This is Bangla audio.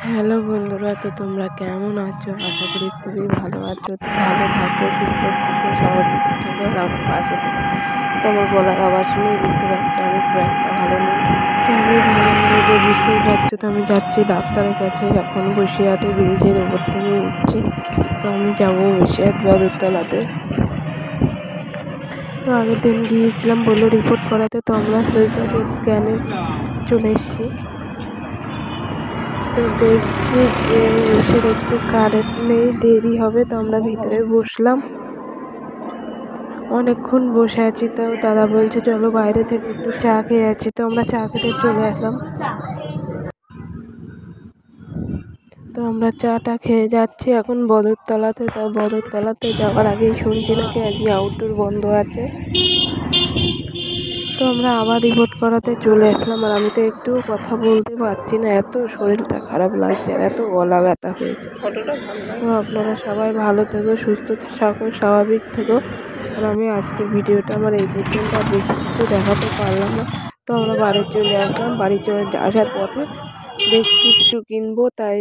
হ্যালো বন্ধুরা, তো তোমরা কেমন আছো? আশা করি খুবই ভালো আছো। তো ভালো থাকো, সুস্থ থাকো, স্বাভাবিক থাকো, আর আমার পাশে থাকো। তো আমার গলার আওয়াজ শুনেই বুঝতে পারছো আমি খুব একটা ভালো নেই। তো আমি ভালো নেই যে বুঝতেই পারছো। তো আমি যাচ্ছি ডাক্তারের কাছে, এখন বসিরহাটে ব্রিজের ওপর থেকে উঠছি। তো আমি যাবো বসিরহাট বদরতলাতে। তো আগের দিন গিয়েছিলাম বললো রিপোর্ট করাতে, তো আমরা শরীরটাকে স্ক্যানে চলে এসেছি। তো দেখছি যে এসে দেখছি কারেন্ট নেই, দেরি হবে। তো আমরা ভিতরে বসলাম, অনেকক্ষণ বসে আছি। তো দাদা বলছে চলো বাইরে থেকে একটু চা খেয়ে আছি। তো আমরা চা খেতে চলে আসলাম। তো আমরা চাটা খেয়ে যাচ্ছি এখন বদরতলাতে। তো বদরতলাতে যাওয়ার আগেই শুনছি নাকি আজকে আউটডোর বন্ধ আছে। তো আমরা আবার রিপোর্ট করাতে চলে আসলাম। আর আমি তো একটুও কথা বলতে পারছি না, এত শরীরটা খারাপ লাগছে আর এত গলা ব্যথা হয়েছে। তো আপনারা সবাই ভালো থেকো, সুস্থ থাকো, স্বাভাবিক থেকো। আর আমি আজকে ভিডিওটা আমার এই পর্যন্ত, আর বেশি কিছু দেখাতে পারলাম না। তো আমরা বাড়ি চলে আসলাম। বাড়ি চলে আসার পথে দেখছি কিছু কিনবো, তাই